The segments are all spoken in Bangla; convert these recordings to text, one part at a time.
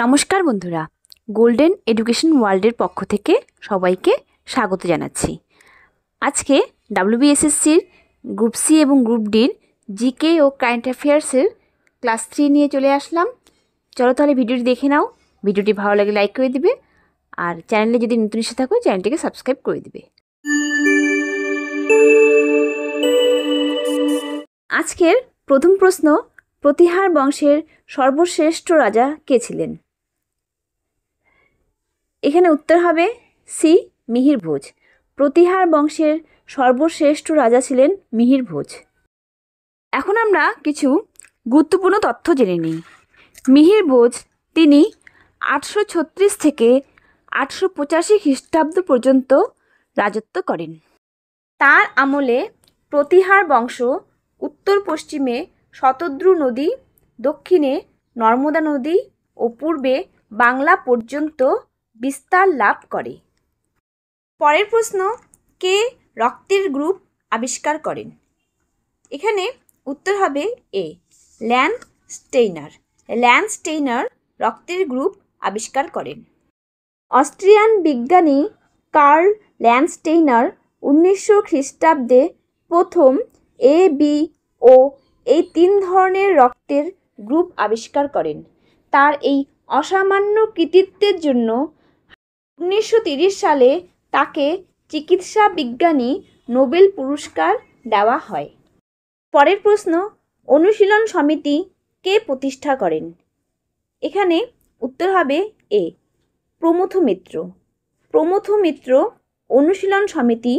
নমস্কার বন্ধুরা, গোল্ডেন এডুকেশন ওয়ার্ল্ডের পক্ষ থেকে সবাইকে স্বাগত জানাচ্ছি। আজকে WBSSCর গ্রুপ সি এবং গ্রুপ ডির জিকে ও কারেন্ট অ্যাফেয়ার্সের ক্লাস 3 নিয়ে চলে আসলাম। চলো তাহলে ভিডিওটি দেখে নাও। ভিডিওটি ভালো লাগলে লাইক করে দিবে, আর চ্যানেলে যদি নতুন এসে থাকো চ্যানেলটিকে সাবস্ক্রাইব করে দিবে। আজকের প্রথম প্রশ্ন, প্রতিহার বংশের সর্বশ্রেষ্ঠ রাজা কে ছিলেন? এখানে উত্তর হবে সি, মিহির ভোজ। প্রতিহার বংশের সর্বশ্রেষ্ঠ রাজা ছিলেন মিহির ভোজ। এখন আমরা কিছু গুরুত্বপূর্ণ তথ্য জেনে নিই। মিহির ভোজ তিনি 836 থেকে 885 খ্রিস্টাব্দ পর্যন্ত রাজত্ব করেন। তার আমলে প্রতিহার বংশ উত্তর পশ্চিমে শতদ্রু নদী, দক্ষিণে নর্মদা নদী ও পূর্বে বাংলা পর্যন্ত বিস্তার লাভ করে। পরের প্রশ্ন, কে রক্তের গ্রুপ আবিষ্কার করেন? এখানে উত্তর হবে এ, ল্যান্ডস্টেইনার। ল্যান্ডস্টেইনার রক্তের গ্রুপ আবিষ্কার করেন। অস্ট্রিয়ান বিজ্ঞানী কার্ল ল্যান্ডস্টেইনার 1900 খ্রিস্টাব্দে প্রথম এ, বি ও এই 3 ধরনের রক্তের গ্রুপ আবিষ্কার করেন। তার এই অসামান্য কৃতিত্বের জন্য 1930 সালে তাকে চিকিৎসা বিজ্ঞানী নোবেল পুরস্কার দেওয়া হয়। পরের প্রশ্ন, অনুশীলন সমিতি কে প্রতিষ্ঠা করেন? এখানে উত্তর হবে এ, প্রমথ মিত্র। প্রমথ মিত্র অনুশীলন সমিতি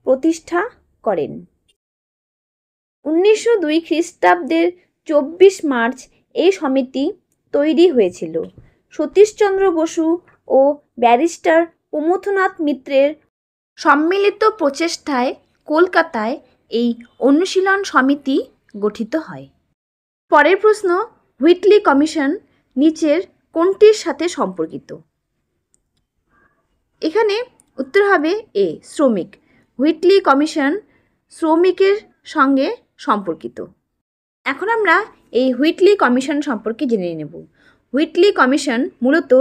প্রতিষ্ঠা করেন। 1902 খ্রিস্টাব্দের 24 মার্চ এই সমিতি তৈরি হয়েছিল। সতীশচন্দ্র বসু ও ব্যারিস্টার প্রমথনাথ মিত্রের সম্মিলিত প্রচেষ্টায় কলকাতায় এই অনুশীলন সমিতি গঠিত হয়। পরের প্রশ্ন, হুইটলি কমিশন নিচের কোনটির সাথে সম্পর্কিত? এখানে উত্তর হবে এ, শ্রমিক। হুইটলি কমিশন শ্রমিকের সঙ্গে সম্পর্কিত। এখন আমরা এই হুইটলি কমিশন সম্পর্কে জেনে নেব। হুইটলি কমিশন মূলত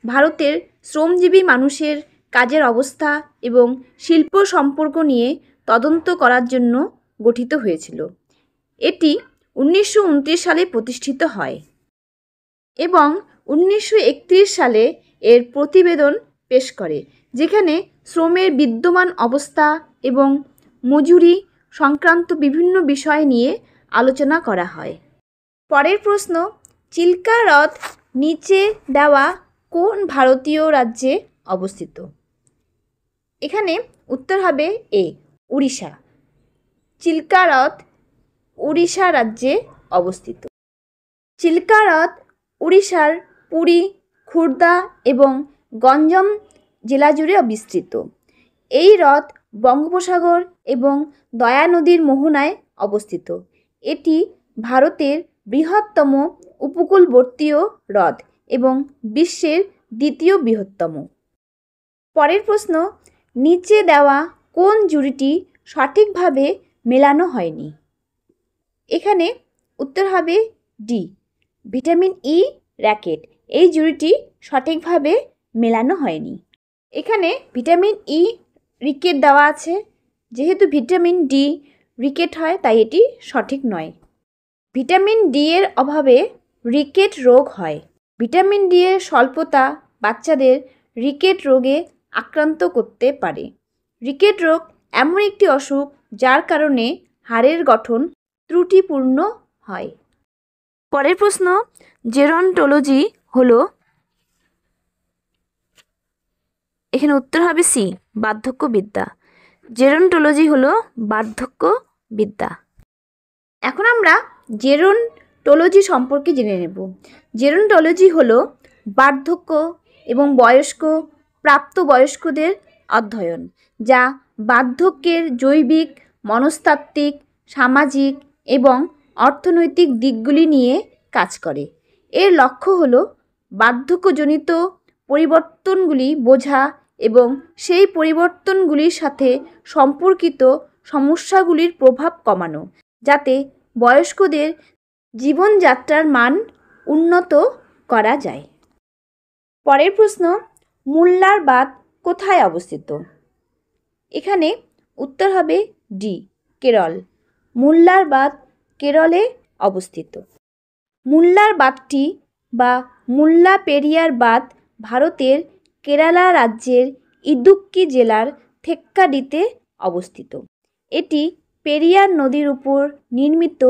ভারতের শ্রমজীবী মানুষের কাজের অবস্থা এবং শিল্প সম্পর্ক নিয়ে তদন্ত করার জন্য গঠিত হয়েছিল। এটি 1929 সালে প্রতিষ্ঠিত হয় এবং 1931 সালে এর প্রতিবেদন পেশ করে, যেখানে শ্রমের বিদ্যমান অবস্থা এবং মজুরি সংক্রান্ত বিভিন্ন বিষয় নিয়ে আলোচনা করা হয়। পরের প্রশ্ন, চিল্কা হ্রদ নিচে দেওয়া কোন ভারতীয় রাজ্যে অবস্থিত? এখানে উত্তর হবে এ, উড়িষ্যা। চিল্কা হ্রদ উড়িষ্যা রাজ্যে অবস্থিত। চিল্কা হ্রদ উড়িষ্যার পুরী, খুর্দা এবং গঞ্জম জেলা জুড়ে বিস্তৃত। এই হ্রদ বঙ্গোপসাগর এবং দয়া নদীর মোহনায় অবস্থিত। এটি ভারতের বৃহত্তম উপকূলবর্তী হ্রদ এবং বিশ্বের দ্বিতীয় বৃহত্তম। পরের প্রশ্ন, নিচে দেওয়া কোন জুড়িটি সঠিকভাবে মেলানো হয়নি? এখানে উত্তর হবে ডি, ভিটামিন ই র্যাকেট। এই জুড়িটি সঠিকভাবে মেলানো হয়নি। এখানে ভিটামিন ই রিকেট দেওয়া আছে, যেহেতু ভিটামিন ডি রিকেট হয় তাই এটি সঠিক নয়। ভিটামিন ডি এর অভাবে রিকেট রোগ হয়। ভিটামিন ডি এর স্বল্পতা বাচ্চাদের রিকেট রোগে আক্রান্ত করতে পারে। রিকেট রোগ এমন একটি অসুখ যার কারণে হাড়ের গঠন ত্রুটিপূর্ণ হয়। পরের প্রশ্ন, জেরন্টোলজি হলো? এখানে উত্তর হবে সি, বার্ধক্যবিদ্যা। জেরন্টোলজি হলো বার্ধক্যবিদ্যা। এখন আমরা জেরন্টোলজি সম্পর্কে জেনে নেব। জেরন্টোলজি হলো বার্ধক্য এবং বয়স্ক প্রাপ্তবয়স্কদের অধ্যয়ন, যা বার্ধক্যের জৈবিক, মনস্তাত্ত্বিক, সামাজিক এবং অর্থনৈতিক দিকগুলি নিয়ে কাজ করে। এর লক্ষ্য হলো বার্ধক্যজনিত পরিবর্তনগুলি বোঝা এবং সেই পরিবর্তনগুলির সাথে সম্পর্কিত সমস্যাগুলির প্রভাব কমানো, যাতে বয়স্কদের জীবনযাত্রার মান উন্নত করা যায়। পরের প্রশ্ন, মুল্লার বাঁধ কোথায় অবস্থিত? এখানে উত্তর হবে ডি, কেরল। মুল্লার বাঁধ কেরলে অবস্থিত। মুল্লার বাঁধটি বা মুল্লা পেরিয়ার বাঁধ ভারতের কেরালা রাজ্যের ইদুক্কি জেলার থেক্কাডিতে অবস্থিত। এটি পেরিয়ার নদীর উপর নির্মিত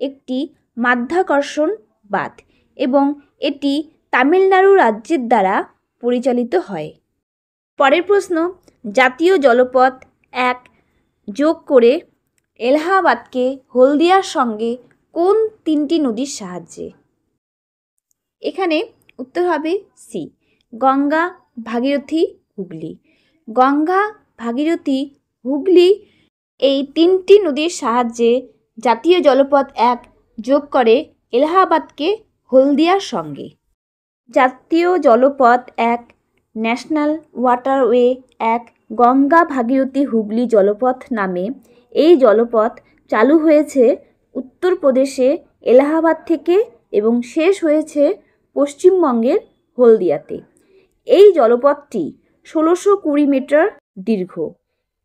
একটি মাধ্যাকর্ষণ বাঁধ এবং এটি তামিলনাড়ু রাজ্যের দ্বারা পরিচালিত হয়। পরের প্রশ্ন, জাতীয় জলপথ 1 যোগ করে এলাহাবাদকে হলদিয়ার সঙ্গে কোন 3টি নদীর সাহায্যে? এখানে উত্তর হবে সি, গঙ্গা, ভাগীরথী, হুগলি। গঙ্গা, ভাগীরথী, হুগলি এই 3টি নদীর সাহায্যে জাতীয় জলপথ 1 যোগ করে এলাহাবাদকে হলদিয়ার সঙ্গে। জাতীয় জলপথ 1 ন্যাশনাল ওয়াটারওয়ে 1 গঙ্গা ভাগীরথী হুগলি জলপথ নামে এই জলপথ চালু হয়েছে উত্তরপ্রদেশে এলাহাবাদ থেকে এবং শেষ হয়েছে পশ্চিমবঙ্গের হলদিয়াতে। এই জলপথটি 1620 মিটার দীর্ঘ।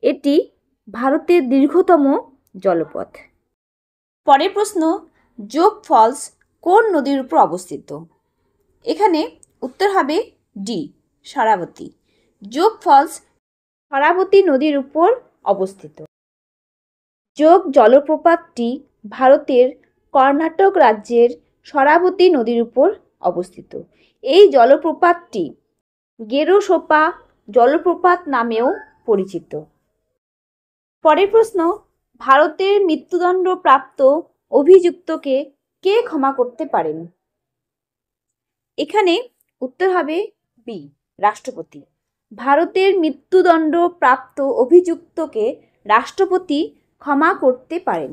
এটি ভারতের দীর্ঘতম জলপথ। পরের প্রশ্ন, যোগ ফলস কোন নদীর উপর অবস্থিত? এখানে উত্তর হবে ডি, শরাবতী। যোগ ফলস শরাবতী নদীর উপর অবস্থিত। যোগ জলপ্রপাতটি ভারতের কর্ণাটক রাজ্যের শরাবতী নদীর উপর অবস্থিত। এই জলপ্রপাতটি গেরোসোপা জলপ্রপাত নামেও পরিচিত। পরের প্রশ্ন, ভারতের মৃত্যুদণ্ডপ্রাপ্ত অভিযুক্তকে কে ক্ষমা করতে পারেন? এখানে উত্তর হবে বি, রাষ্ট্রপতি। ভারতের মৃত্যুদণ্ডপ্রাপ্ত অভিযুক্তকে রাষ্ট্রপতি ক্ষমা করতে পারেন।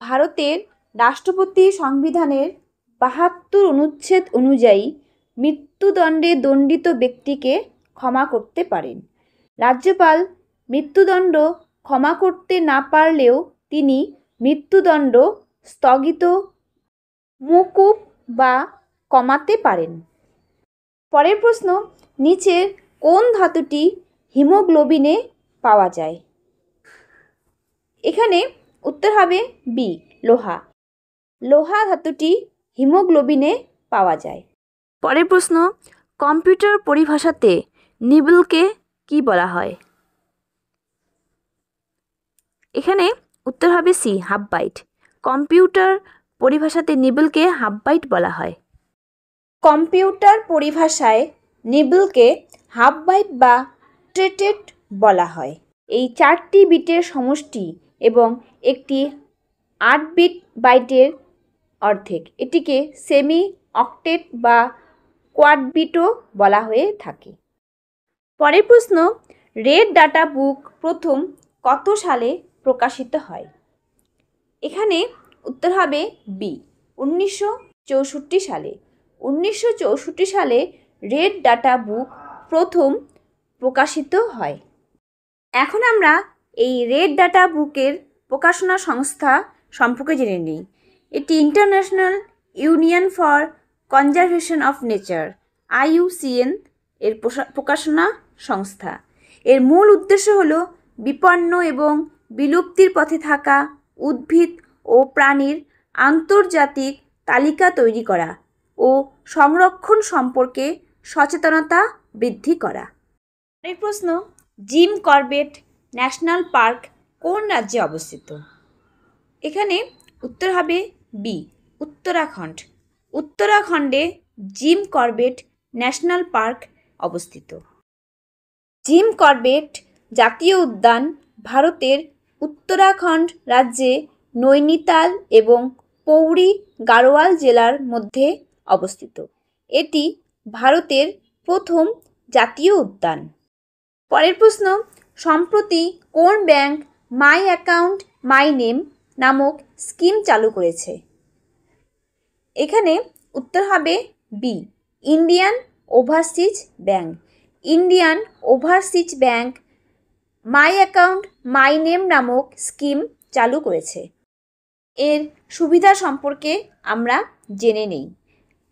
ভারতের রাষ্ট্রপতি সংবিধানের 72 অনুচ্ছেদ অনুযায়ী মৃত্যুদণ্ডে দণ্ডিত ব্যক্তিকে ক্ষমা করতে পারেন। রাজ্যপাল মৃত্যুদণ্ড ক্ষমা করতে না পারলেও তিনি মৃত্যুদণ্ড স্থগিত, মওকুফ বা কমাতে পারেন। পরের প্রশ্ন, নিচের কোন ধাতুটি হিমোগ্লোবিনে পাওয়া যায়? এখানে উত্তর হবে বি, লোহা। লোহা ধাতুটি হিমোগ্লোবিনে পাওয়া যায়। পরের প্রশ্ন, কম্পিউটার পরিভাষাতে নিবলকে কি বলা হয়? এখানে উত্তর হবে সি, হাফ বাইট। কম্পিউটার পরিভাষাতে নিবলকে হাফ বাইট বলা হয়। কম্পিউটার পরিভাষায় নিবলকে হাফ বাইট বা ট্রেটেড বলা হয়। এই 4টি বিটের সমষ্টি এবং একটি 8 বিট বাইটের অর্ধেক। এটিকে সেমি অক্টেট বা কোয়াড বিটও বলা হয়ে থাকে। পরের প্রশ্ন, রেড ডাটা বুক প্রথম কত সালে প্রকাশিত হয়? এখানে উত্তর হবে বি, 1964 সালে। 1964 সালে রেড ডাটা বুক প্রথম প্রকাশিত হয়। এখন আমরা এই রেড ডাটা বুকের প্রকাশনা সংস্থা সম্পর্কে জেনে নিই। এটি international union for conservation of nature, IUCN এর প্রকাশনা সংস্থা। এর মূল উদ্দেশ্য হল বিপন্ন এবং বিলুপ্তির পথে থাকা উদ্ভিদ ও প্রাণীর আন্তর্জাতিক তালিকা তৈরি করা ও সংরক্ষণ সম্পর্কে সচেতনতা বৃদ্ধি করা। এই প্রশ্ন, জিম করবেট ন্যাশনাল পার্ক কোন রাজ্যে অবস্থিত? এখানে উত্তর হবে বি, উত্তরাখণ্ড। উত্তরাখণ্ডে জিম করবেট ন্যাশনাল পার্ক অবস্থিত। জিম করবেট জাতীয় উদ্যান ভারতের উত্তরাখণ্ড রাজ্যে নৈনিতাল এবং পৌরি গাড়োয়াল জেলার মধ্যে অবস্থিত। এটি ভারতের প্রথম জাতীয় উদ্যান। পরের প্রশ্ন, সম্প্রতি কোন bank my account my name নামক স্কিম চালু করেছে? এখানে উত্তর হবে B, Indian overseas bank. Indian overseas bank my account my name নামক স্কিম চালু করেছে। এর সুবিধা সম্পর্কে আমরা জেনে নেই।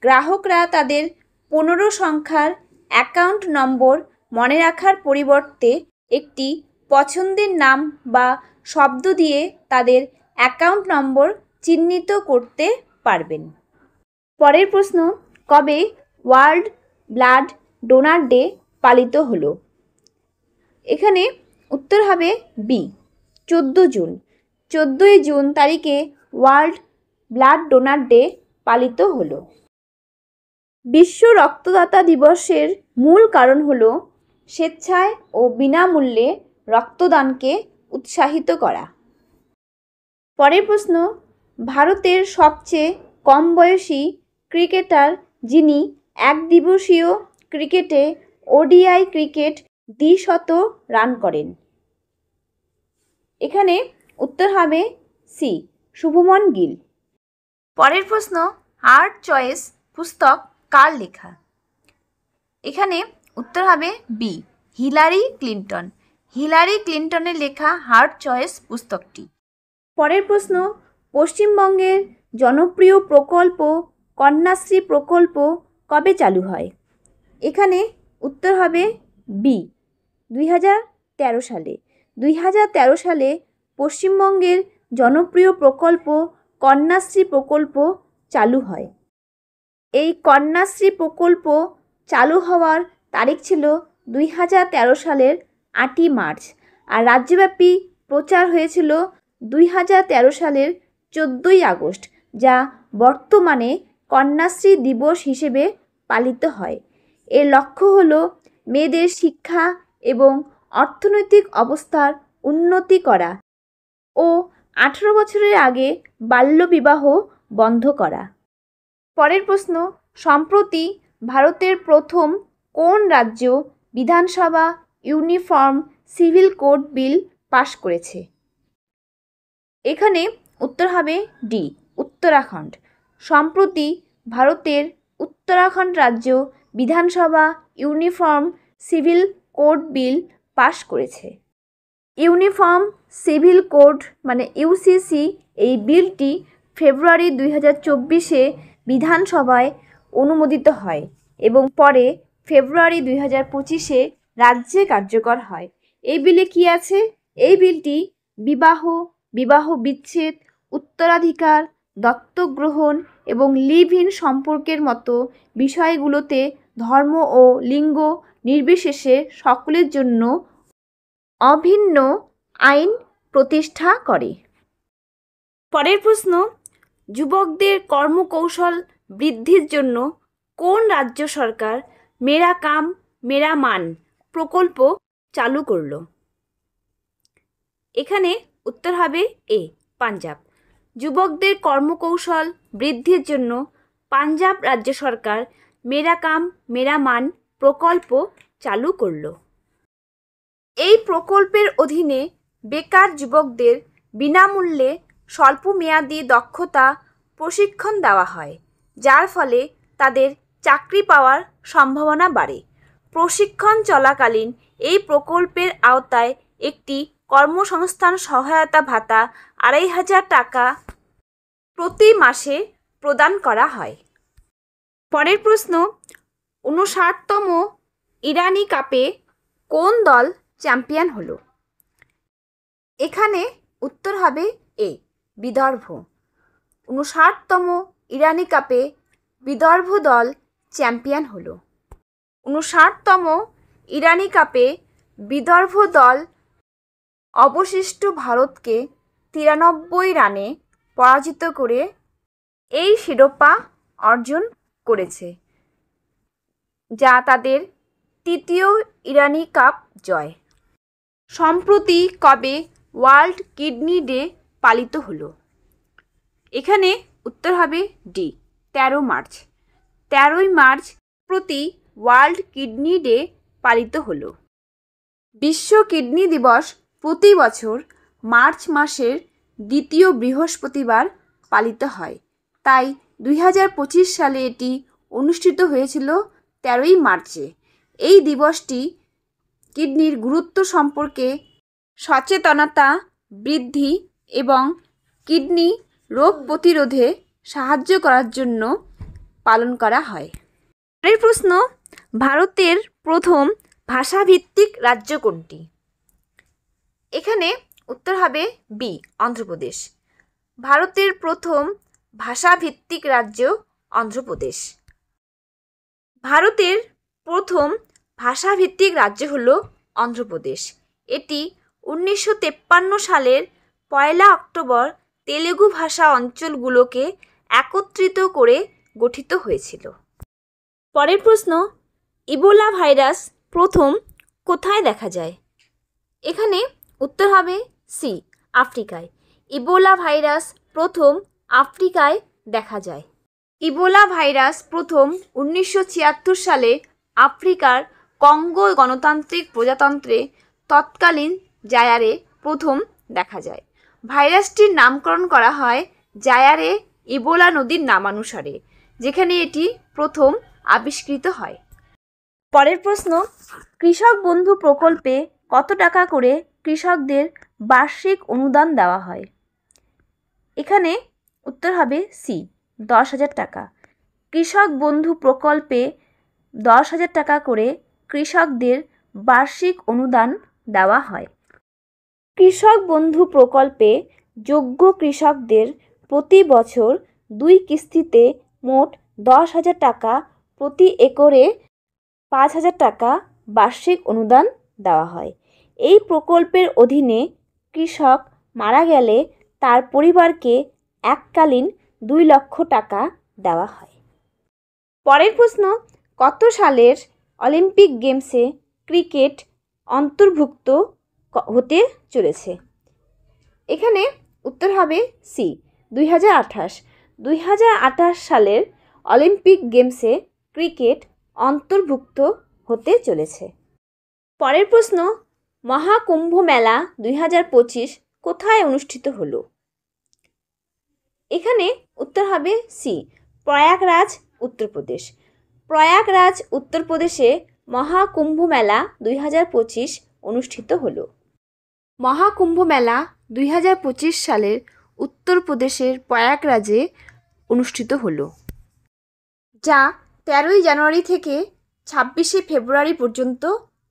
গ্রাহকরা তাদের 15 সংখ্যার অ্যাকাউন্ট নম্বর মনে রাখার পরিবর্তে একটি পছন্দের নাম বা শব্দ দিয়ে তাদের অ্যাকাউন্ট নম্বর চিহ্নিত করতে পারবেন। পরের প্রশ্ন, কবে ওয়ার্ল্ড ব্লাড ডোনার ডে পালিত হলো? এখানে উত্তর হবে বি, 14 জুন। 14 জুন তারিখে ওয়ার্ল্ড ব্লাড ডোনার ডে পালিত হলো। বিশ্ব রক্তদাতা দিবসের মূল কারণ হলো স্বেচ্ছায় ও বিনামূল্যে রক্তদানকে উৎসাহিত করা। পরের প্রশ্ন, ভারতের সবচেয়ে কম বয়সী ক্রিকেটার যিনি একদিবসীয় ক্রিকেটে ওডিআই ক্রিকেট দ্বিশত রান করেন? এখানে উত্তর হবে সি, শুভমন গিল। পরের প্রশ্ন, হার্ড চয়েস পুস্তক কার লেখা? এখানে উত্তর হবে বি, হিলারি ক্লিন্টন। হিলারি ক্লিন্টনের লেখা হার্ড চয়েস পুস্তকটি। পরের প্রশ্ন, পশ্চিমবঙ্গের জনপ্রিয় প্রকল্প কন্যাশ্রী প্রকল্প কবে চালু হয়? এখানে উত্তর হবে বি, 2013 সালে। 2013 সালে পশ্চিমবঙ্গের জনপ্রিয় প্রকল্প কন্যাশ্রী প্রকল্প চালু হয়। এই কন্যাশ্রী প্রকল্প চালু হওয়ার তারিখ ছিল 2013 সালের 8ই মার্চ, আর রাজ্যব্যাপী প্রচার হয়েছিল 2013 সালের 14ই আগস্ট, যা বর্তমানে কন্যাশ্রী দিবস হিসেবে পালিত হয়। এর লক্ষ্য হলো মেয়েদের শিক্ষা এবং অর্থনৈতিক অবস্থার উন্নতি করা ও 18 বছরের আগে বাল্যবিবাহ বন্ধ করা। পরের প্রশ্ন, সম্প্রতি ভারতের প্রথম কোন রাজ্য বিধানসভা ইউনিফর্ম সিভিল কোড বিল পাশ করেছে? এখানে উত্তর হবে ডি, উত্তরাখণ্ড। সম্প্রতি ভারতের উত্তরাখণ্ড রাজ্য বিধানসভা ইউনিফর্ম সিভিল কোড বিল পাশ করেছে। ইউনিফর্ম সিভিল কোড মানে ইউসিসি এই বিলটি ফেব্রুয়ারি 2024-এ বিধানসভায় অনুমোদিত হয় এবং পরে ফেব্রুয়ারি 2025-এ রাজ্যে কার্যকর হয়। এই বিলে কি আছে? এই বিলটি বিবাহ বিচ্ছেদ, উত্তরাধিকার, দত্তক গ্রহণ এবং লিভ ইন সম্পর্কের মতো বিষয়গুলোতে ধর্ম ও লিঙ্গ নির্বিশেষে সকলের জন্য অভিন্ন আইন প্রতিষ্ঠা করে। পরের প্রশ্ন, যুবকদের কর্মকৌশল বৃদ্ধির জন্য কোন রাজ্য সরকার মেরা কাম মেরা মান প্রকল্প চালু করল? এখানে উত্তর হবে এ, পাঞ্জাব। যুবকদের কর্মকৌশল বৃদ্ধির জন্য পাঞ্জাব রাজ্য সরকার মেরা কাম মেরা মান প্রকল্প চালু করল। এই প্রকল্পের অধীনে বেকার যুবকদের বিনামূল্যে স্বল্পমেয়াদী দক্ষতা প্রশিক্ষণ দেওয়া হয়, যার ফলে তাদের চাকরি পাওয়ার সম্ভাবনা বাড়ে। প্রশিক্ষণ চলাকালীন এই প্রকল্পের আওতায় একটি কর্মসংস্থান সহায়তা ভাতা 2500 টাকা প্রতি মাসে প্রদান করা হয়। পরের প্রশ্ন, 59তম ইরানি কাপে কোন দল চ্যাম্পিয়ন হলো? এখানে উত্তর হবে এ, বিদর্ভ। 59তম ইরানি কাপে বিদর্ভ দল চ্যাম্পিয়ন হলো। 59তম ইরানি কাপে বিদর্ভ দল অবশিষ্ট ভারতকে 93 রানে পরাজিত করে এই শিরোপা অর্জন করেছে, যা তাদের তৃতীয় ইরানি কাপ জয়। সম্প্রতি কবে ওয়ার্ল্ড কিডনি ডে পালিত হলো? এখানে উত্তর হবে ডি, 13 মার্চ। 13ই মার্চ প্রতি ওয়ার্ল্ড কিডনি ডে পালিত হলো। বিশ্ব কিডনি দিবস প্রতি বছর মার্চ মাসের দ্বিতীয় বৃহস্পতিবার পালিত হয়, তাই 2025 সালে এটি অনুষ্ঠিত হয়েছিল 13ই মার্চে। এই দিবসটি কিডনির গুরুত্ব সম্পর্কে সচেতনতা বৃদ্ধি এবং কিডনি রোগ প্রতিরোধে সাহায্য করার জন্য পালন করা হয়। পরের প্রশ্ন, ভারতের প্রথম ভাষাভিত্তিক রাজ্য কোনটি? এখানে উত্তর হবে বি, অন্ধ্রপ্রদেশ। ভারতের প্রথম ভাষাভিত্তিক রাজ্য অন্ধ্রপ্রদেশ। ভারতের প্রথম ভাষাভিত্তিক রাজ্য হল অন্ধ্রপ্রদেশ। এটি 1953 সালের 1 অক্টোবর তেলুগু ভাষা অঞ্চলগুলোকে একত্রিত করে গঠিত হয়েছিল। পরের প্রশ্ন, ইবোলা ভাইরাস প্রথম কোথায় দেখা যায়? এখানে উত্তর হবে সি, আফ্রিকায়। ইবোলা ভাইরাস প্রথম আফ্রিকায় দেখা যায়। ইবোলা ভাইরাস প্রথম 1976 সালে আফ্রিকার কঙ্গো গণতান্ত্রিক প্রজাতন্ত্রে তৎকালীন জায়ারে প্রথম দেখা যায়। ভাইরাসটির নামকরণ করা হয় জায়ারে ইবোলা নদীর নামানুসারে, যেখানে এটি প্রথম আবিষ্কৃত হয়। পরের প্রশ্ন, কৃষক বন্ধু প্রকল্পে কত টাকা করে কৃষকদের বার্ষিক অনুদান দেওয়া হয়? এখানে উত্তর হবে সি, 10,000 টাকা। কৃষক বন্ধু প্রকল্পে 10,000 টাকা করে কৃষকদের বার্ষিক অনুদান দেওয়া হয়। কৃষক বন্ধু প্রকল্পে যোগ্য কৃষকদের প্রতি বছর 2 কিস্তিতে মোট 10,000 টাকা, প্রতি একরে 5,000 টাকা বার্ষিক অনুদান দেওয়া হয়। এই প্রকল্পের অধীনে কৃষক মারা গেলে তার পরিবারকে এককালীন 2 লক্ষ টাকা দেওয়া হয়। পরের প্রশ্ন, কত সালের অলিম্পিক গেমসে ক্রিকেট অন্তর্ভুক্ত হতে চলেছে? এখানে উত্তর হবে সি, 2028। 2028 সালের অলিম্পিক গেমসে ক্রিকেট অন্তর্ভুক্ত হতে চলেছে। পরের প্রশ্ন, মহাকুম্ভ মেলা 2025 কোথায় অনুষ্ঠিত হলো? এখানে উত্তর হবে সি, প্রয়াগরাজ, উত্তরপ্রদেশ। প্রয়াগরাজ, উত্তরপ্রদেশে মহাকুম্ভ মেলা 2025 অনুষ্ঠিত হলো। মহাকুম্ভ মেলা 2025 সালের উত্তরপ্রদেশের প্রয়াগরাজে অনুষ্ঠিত হলো, যা 13 জানুয়ারি থেকে 26 ফেব্রুয়ারি পর্যন্ত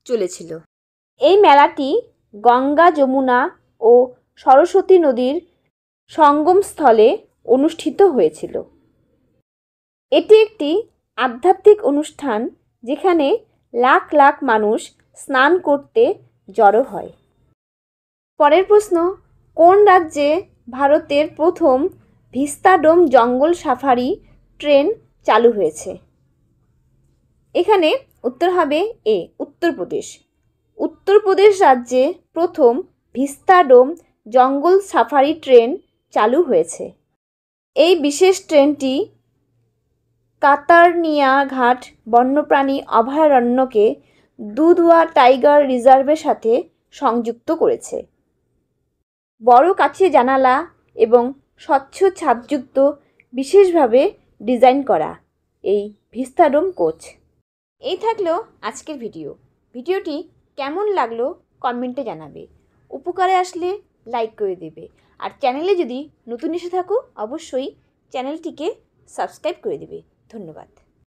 চলেছিল। এই মেলাটি গঙ্গা, যমুনা ও সরস্বতী নদীর সঙ্গমস্থলে অনুষ্ঠিত হয়েছিল। এটি একটি আধ্যাত্মিক অনুষ্ঠান যেখানে লাখ লাখ মানুষ স্নান করতে জড়ো হয়। পরের প্রশ্ন, কোন রাজ্যে ভারতের প্রথম ভিস্তাডোম জঙ্গল সাফারি ট্রেন চালু হয়েছে? এখানে উত্তর হবে এ, উত্তরপ্রদেশ। উত্তরপ্রদেশ রাজ্যে প্রথম ভিস্তাডোম জঙ্গল সাফারি ট্রেন চালু হয়েছে। এই বিশেষ ট্রেনটি কাতারনিয়া ঘাট বন্যপ্রাণী অভয়ারণ্যকে দুধওয়া টাইগার রিজার্ভের সাথে সংযুক্ত করেছে। বড় কাচের জানালা এবং স্বচ্ছ ছাদযুক্ত বিশেষভাবে ডিজাইন করা এই ভিস্তাডোম কোচ। এই থাকলো আজকের ভিডিওটি কেমন লাগলো কমেন্টে জানাবে। উপকারে আসলে লাইক করে দেবে, আর চ্যানেলে যদি নতুন এসে থাকো অবশ্যই চ্যানেলটিকে সাবস্ক্রাইব করে দেবে। ধন্যবাদ।